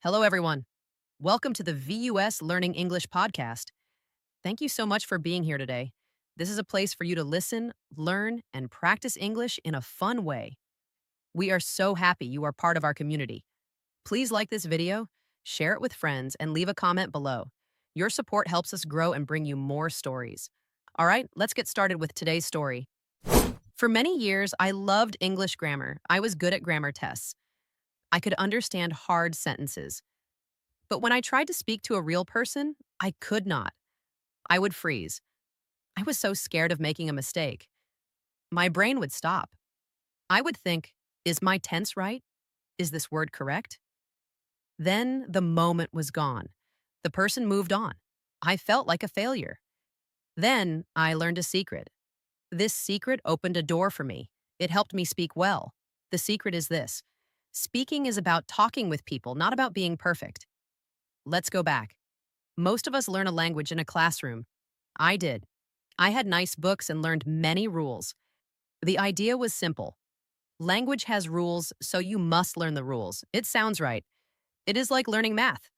Hello, everyone. Welcome to the VUS Learning English podcast. Thank you so much for being here today. This is a place for you to listen, learn, and practice English in a fun way. We are so happy you are part of our community. Please like this video, share it with friends, and leave a comment below. Your support helps us grow and bring you more stories. All right, let's get started with today's story. For many years, I loved English grammar. I was good at grammar tests. I could understand hard sentences. But when I tried to speak to a real person, I could not. I would freeze. I was so scared of making a mistake. My brain would stop. I would think, is my tense right? Is this word correct? Then the moment was gone. The person moved on. I felt like a failure. Then I learned a secret. This secret opened a door for me. It helped me speak well. The secret is this: speaking is about talking with people, not about being perfect. Let's go back. Most of us learn a language in a classroom. I did. I had nice books and learned many rules. The idea was simple. Language has rules, so you must learn the rules. It sounds right. It is like learning math.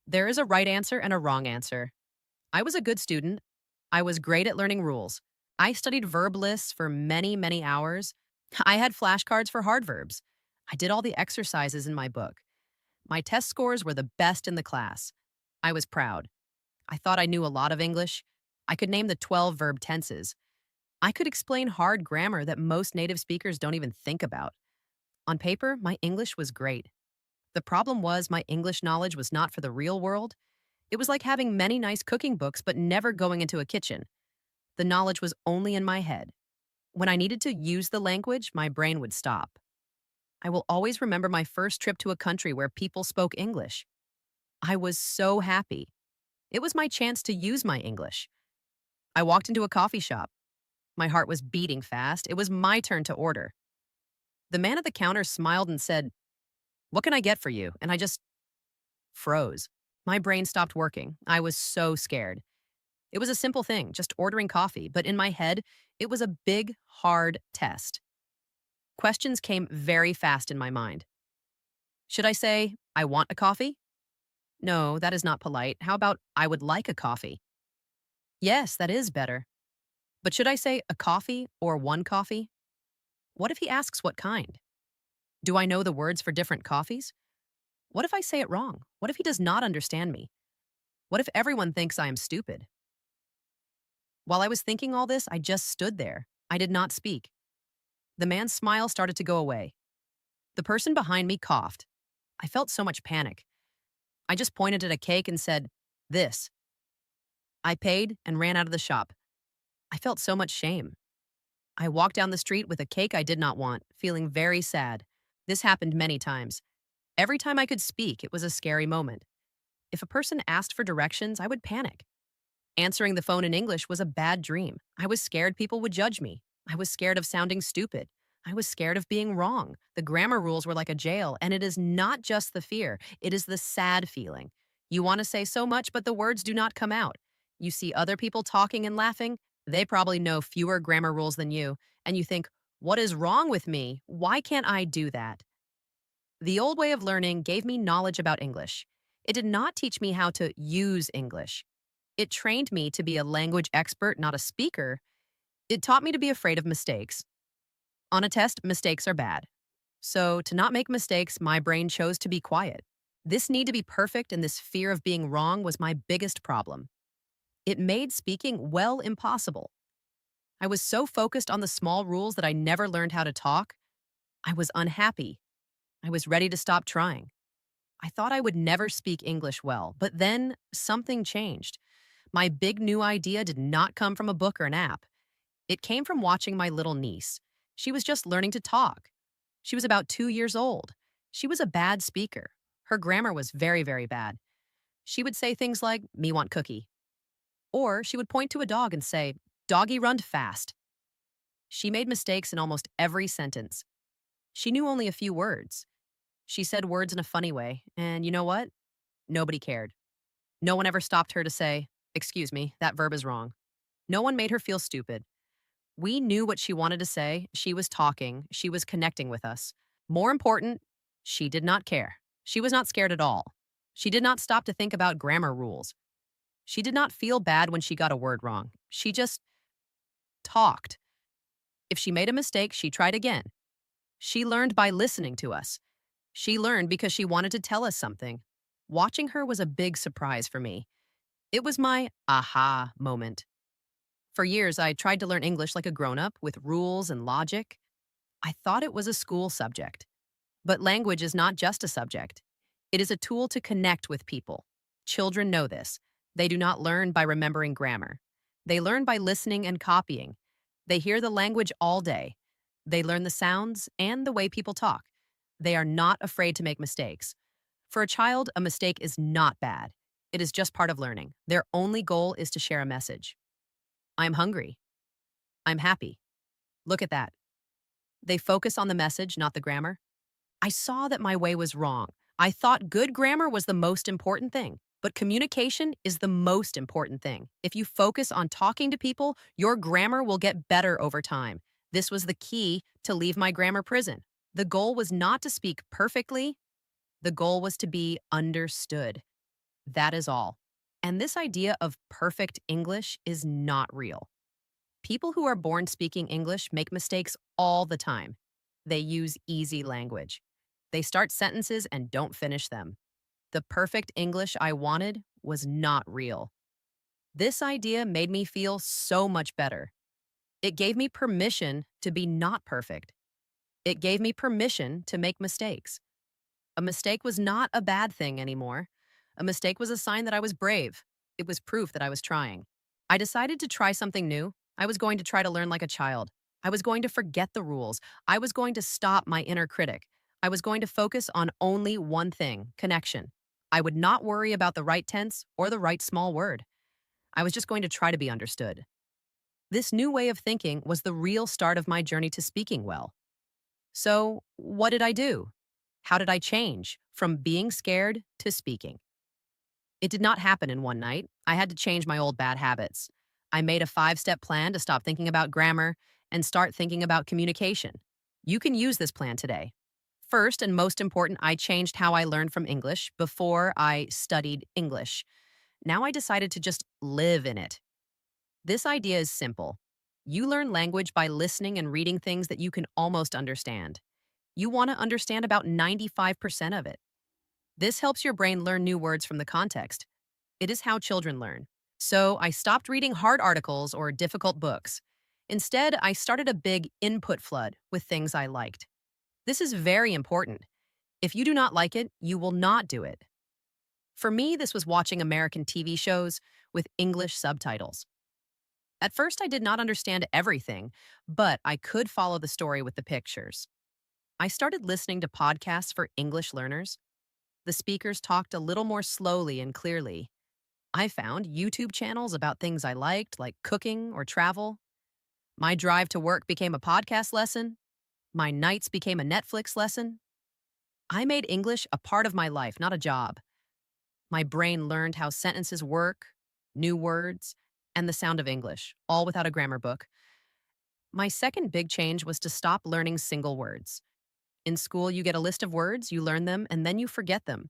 There is a right answer and a wrong answer. I was a good student. I was great at learning rules. I studied verb lists for many, many hours. I had flashcards for hard verbs. I did all the exercises in my book. My test scores were the best in the class. I was proud. I thought I knew a lot of English. I could name the 12 verb tenses. I could explain hard grammar that most native speakers don't even think about. On paper, my English was great. The problem was my English knowledge was not for the real world. It was like having many nice cooking books but never going into a kitchen. The knowledge was only in my head. When I needed to use the language, my brain would stop. I will always remember my first trip to a country where people spoke English. I was so happy. It was my chance to use my English. I walked into a coffee shop. My heart was beating fast. It was my turn to order. The man at the counter smiled and said, "What can I get for you?" And I just froze. My brain stopped working. I was so scared. It was a simple thing, just ordering coffee, but in my head, it was a big, hard test. Questions came very fast in my mind. Should I say, "I want a coffee"? No, that is not polite. How about, "I would like a coffee"? Yes, that is better. But should I say a coffee or one coffee? What if he asks what kind? Do I know the words for different coffees? What if I say it wrong? What if he does not understand me? What if everyone thinks I am stupid? While I was thinking all this, I just stood there. I did not speak. The man's smile started to go away. The person behind me coughed. I felt so much panic. I just pointed at a cake and said, "This." I paid and ran out of the shop. I felt so much shame. I walked down the street with a cake I did not want, feeling very sad. This happened many times. Every time I could speak, it was a scary moment. If a person asked for directions, I would panic. Answering the phone in English was a bad dream. I was scared people would judge me. I was scared of sounding stupid. I was scared of being wrong. The grammar rules were like a jail, and it is not just the fear, it is the sad feeling. You want to say so much, but the words do not come out. You see other people talking and laughing. They probably know fewer grammar rules than you, and you think, what is wrong with me? Why can't I do that? The old way of learning gave me knowledge about English. It did not teach me how to use English. It trained me to be a language expert, not a speaker. It taught me to be afraid of mistakes. On a test, mistakes are bad. So, to not make mistakes, my brain chose to be quiet. This need to be perfect and this fear of being wrong was my biggest problem. It made speaking well impossible. I was so focused on the small rules that I never learned how to talk. I was unhappy. I was ready to stop trying. I thought I would never speak English well, but then something changed. My big new idea did not come from a book or an app. It came from watching my little niece. She was just learning to talk. She was about 2 years old. She was a bad speaker. Her grammar was very, very bad. She would say things like, "Me want cookie." Or she would point to a dog and say, "Doggy run fast." She made mistakes in almost every sentence. She knew only a few words. She said words in a funny way, and you know what? Nobody cared. No one ever stopped her to say, "Excuse me, that verb is wrong." No one made her feel stupid. We knew what she wanted to say. She was talking. She was connecting with us. More important, she did not care. She was not scared at all. She did not stop to think about grammar rules. She did not feel bad when she got a word wrong. She just talked. If she made a mistake, she tried again. She learned by listening to us. She learned because she wanted to tell us something. Watching her was a big surprise for me. It was my aha moment. For years, I tried to learn English like a grown up with rules and logic. I thought it was a school subject. But language is not just a subject, it is a tool to connect with people. Children know this. They do not learn by remembering grammar. They learn by listening and copying. They hear the language all day. They learn the sounds and the way people talk. They are not afraid to make mistakes. For a child, a mistake is not bad. It is just part of learning. Their only goal is to share a message. I'm hungry. I'm happy. Look at that. They focus on the message, not the grammar. I saw that my way was wrong. I thought good grammar was the most important thing, but communication is the most important thing. If you focus on talking to people, your grammar will get better over time. This was the key to leave my grammar prison. The goal was not to speak perfectly, the goal was to be understood. That is all. And this idea of perfect English is not real. People who are born speaking English make mistakes all the time. They use easy language. They start sentences and don't finish them. The perfect English I wanted was not real. This idea made me feel so much better. It gave me permission to be not perfect. It gave me permission to make mistakes. A mistake was not a bad thing anymore. A mistake was a sign that I was brave. It was proof that I was trying. I decided to try something new. I was going to try to learn like a child. I was going to forget the rules. I was going to stop my inner critic. I was going to focus on only one thing, connection. I would not worry about the right tense or the right small word. I was just going to try to be understood. This new way of thinking was the real start of my journey to speaking well. So, what did I do? How did I change from being scared to speaking? It did not happen in one night. I had to change my old bad habits. I made a 5-step plan to stop thinking about grammar and start thinking about communication. You can use this plan today. First and most important, I changed how I learned from English before I studied English. Now I decided to just live in it. This idea is simple. You learn language by listening and reading things that you can almost understand. You want to understand about 95% of it. This helps your brain learn new words from the context. It is how children learn. So I stopped reading hard articles or difficult books. Instead, I started a big input flood with things I liked. This is very important. If you do not like it, you will not do it. For me, this was watching American TV shows with English subtitles. At first, I did not understand everything, but I could follow the story with the pictures. I started listening to podcasts for English learners. The speakers talked a little more slowly and clearly. I found YouTube channels about things I liked, like cooking or travel. My drive to work became a podcast lesson. My nights became a Netflix lesson. I made English a part of my life, not a job. My brain learned how sentences work, new words, and the sound of English, all without a grammar book. My second big change was to stop learning single words. In school, you get a list of words, you learn them, and then you forget them.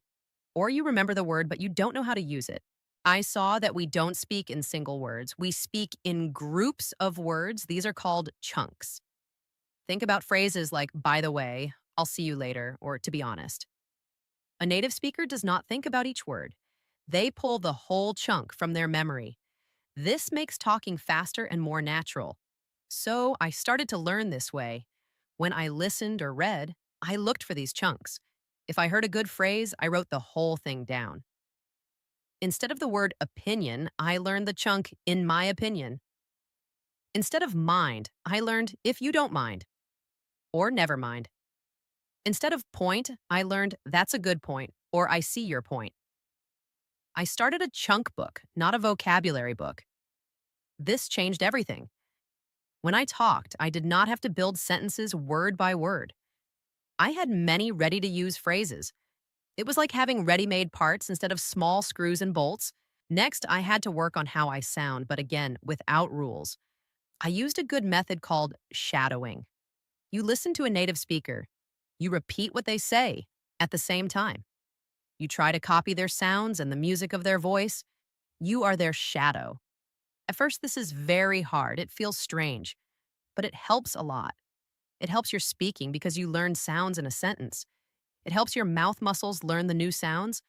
Or you remember the word, but you don't know how to use it. I saw that we don't speak in single words. We speak in groups of words. These are called chunks. Think about phrases like, by the way, I'll see you later, or to be honest. A native speaker does not think about each word. They pull the whole chunk from their memory. This makes talking faster and more natural. So I started to learn this way. When I listened or read, I looked for these chunks. If I heard a good phrase, I wrote the whole thing down. Instead of the word opinion, I learned the chunk in my opinion. Instead of mind, I learned if you don't mind, or never mind. Instead of point, I learned that's a good point, or I see your point. I started a chunk book, not a vocabulary book. This changed everything. When I talked, I did not have to build sentences word by word. I had many ready to use phrases. It was like having ready made parts instead of small screws and bolts. Next, I had to work on how I sound, but again, without rules. I used a good method called shadowing. You listen to a native speaker. You repeat what they say at the same time. You try to copy their sounds and the music of their voice. You are their shadow. At first, this is very hard. It feels strange, but it helps a lot. It helps your speaking because you learn sounds in a sentence. It helps your mouth muscles learn the new sounds,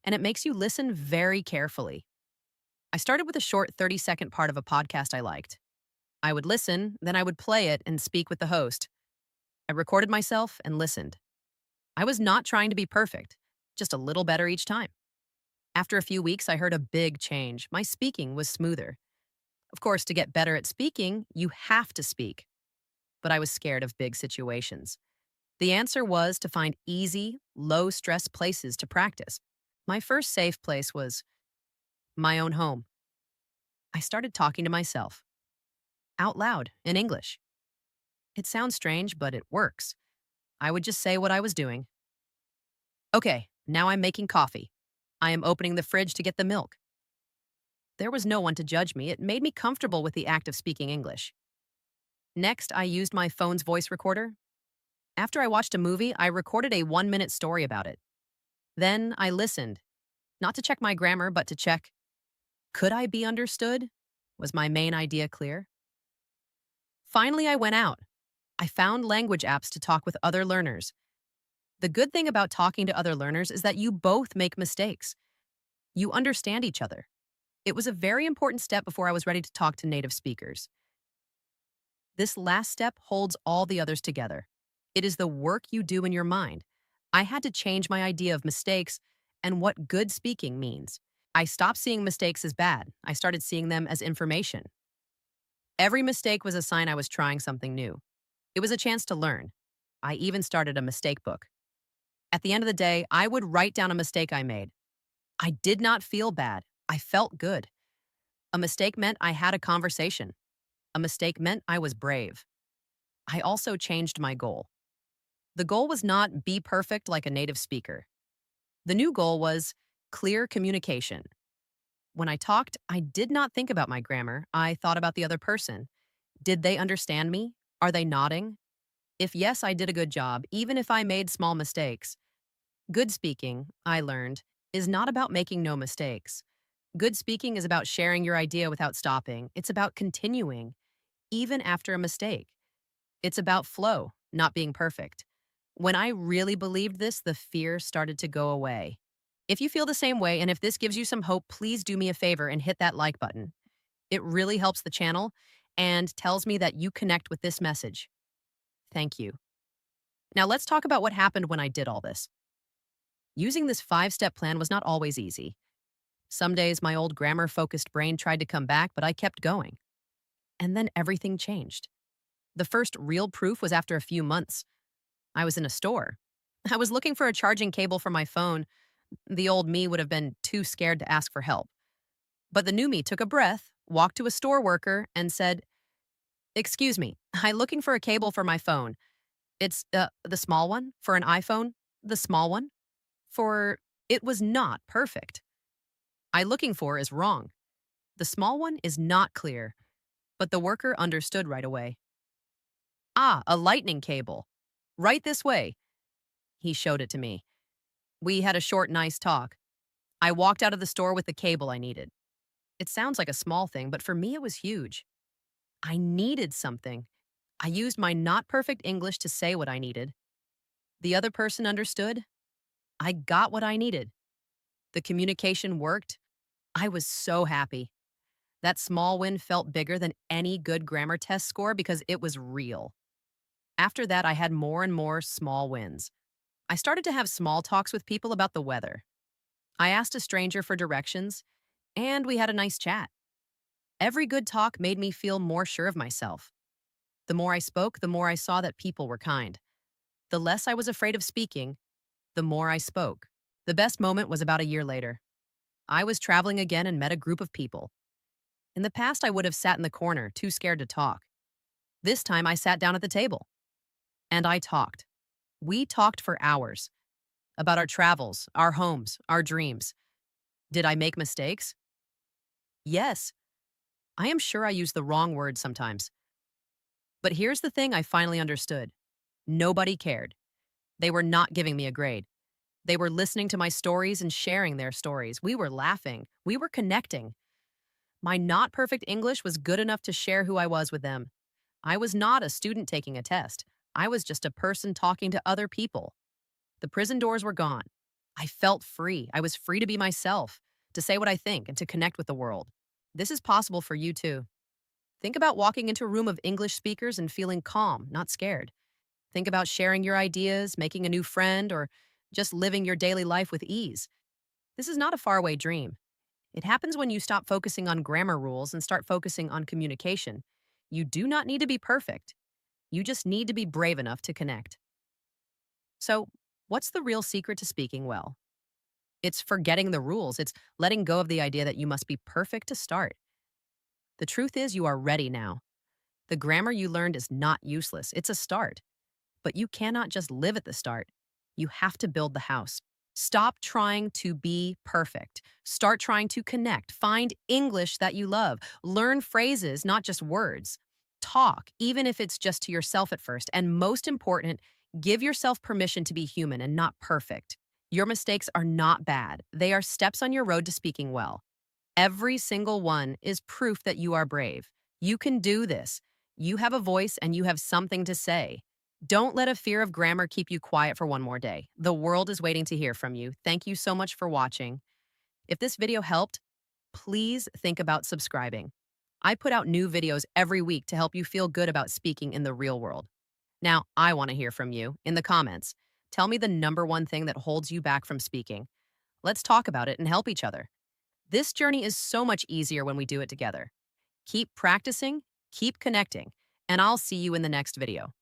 and it makes you listen very carefully. I started with a short 30-second part of a podcast I liked. I would listen, then I would play it and speak with the host. I recorded myself and listened. I was not trying to be perfect, just a little better each time. After a few weeks, I heard a big change. My speaking was smoother. Of course, to get better at speaking, you have to speak. But I was scared of big situations. The answer was to find easy, low-stress places to practice. My first safe place was my own home. I started talking to myself, out loud, in English. It sounds strange, but it works. I would just say what I was doing. Okay, now I'm making coffee. I am opening the fridge to get the milk. There was no one to judge me. It made me comfortable with the act of speaking English. Next, I used my phone's voice recorder. After I watched a movie, I recorded a 1-minute story about it. Then I listened, not to check my grammar, but to check, could I be understood? Was my main idea clear? Finally, I went out. I found language apps to talk with other learners. The good thing about talking to other learners is that you both make mistakes. You understand each other. It was a very important step before I was ready to talk to native speakers. This last step holds all the others together. It is the work you do in your mind. I had to change my idea of mistakes and what good speaking means. I stopped seeing mistakes as bad. I started seeing them as information. Every mistake was a sign I was trying something new. It was a chance to learn. I even started a mistake book. At the end of the day, I would write down a mistake I made. I did not feel bad. I felt good. A mistake meant I had a conversation. A mistake meant I was brave. I also changed my goal. The goal was not be perfect like a native speaker. The new goal was clear communication. When I talked, I did not think about my grammar. I thought about the other person. Did they understand me? Are they nodding? If yes, I did a good job, even if I made small mistakes. Good speaking, I learned, is not about making no mistakes. Good speaking is about sharing your idea without stopping. It's about continuing, even after a mistake. It's about flow, not being perfect. When I really believed this, the fear started to go away. If you feel the same way, and if this gives you some hope, please do me a favor and hit that like button. It really helps the channel and tells me that you connect with this message. Thank you. Now let's talk about what happened when I did all this. Using this 5-step plan was not always easy. Some days my old grammar-focused brain tried to come back, but I kept going. And then everything changed. The first real proof was after a few months. I was in a store. I was looking for a charging cable for my phone. The old me would have been too scared to ask for help. But the new me took a breath, walked to a store worker, and said, "Excuse me, I'm looking for a cable for my phone. It's the small one? For an iPhone? The small one? For..." It was not perfect. "I looking for is wrong. The small one is not clear." But the worker understood right away. "Ah, a lightning cable. Right this way." He showed it to me. We had a short, nice talk. I walked out of the store with the cable I needed. It sounds like a small thing, but for me it was huge. I needed something. I used my not perfect English to say what I needed. The other person understood. I got what I needed. The communication worked. I was so happy. That small win felt bigger than any good grammar test score because it was real. After that, I had more and more small wins. I started to have small talks with people about the weather. I asked a stranger for directions, and we had a nice chat. Every good talk made me feel more sure of myself. The more I spoke, the more I saw that people were kind. The less I was afraid of speaking, the more I spoke. The best moment was about a year later. I was traveling again and met a group of people. In the past, I would have sat in the corner, too scared to talk. This time, I sat down at the table. And I talked. We talked for hours. About our travels, our homes, our dreams. Did I make mistakes? Yes. I am sure I used the wrong word sometimes. But here's the thing I finally understood. Nobody cared. They were not giving me a grade. They were listening to my stories and sharing their stories. We were laughing. We were connecting. My not perfect English was good enough to share who I was with them. I was not a student taking a test. I was just a person talking to other people. The prison doors were gone. I felt free. I was free to be myself, to say what I think, and to connect with the world. This is possible for you too. Think about walking into a room of English speakers and feeling calm, not scared. Think about sharing your ideas, making a new friend, or just living your daily life with ease. This is not a faraway dream. It happens when you stop focusing on grammar rules and start focusing on communication. You do not need to be perfect. You just need to be brave enough to connect. So, what's the real secret to speaking well? It's forgetting the rules. It's letting go of the idea that you must be perfect to start. The truth is, you are ready now. The grammar you learned is not useless. It's a start. But you cannot just live at the start. You have to build the house. Stop trying to be perfect. Start trying to connect. Find English that you love. Learn phrases, not just words. Talk, even if it's just to yourself at first. And most important, give yourself permission to be human and not perfect. Your mistakes are not bad. They are steps on your road to speaking well. Every single one is proof that you are brave. You can do this. You have a voice and you have something to say. Don't let a fear of grammar keep you quiet for one more day. The world is waiting to hear from you. Thank you so much for watching. If this video helped, please think about subscribing. I put out new videos every week to help you feel good about speaking in the real world. Now, I want to hear from you in the comments. Tell me the number one thing that holds you back from speaking. Let's talk about it and help each other. This journey is so much easier when we do it together. Keep practicing, keep connecting, and I'll see you in the next video.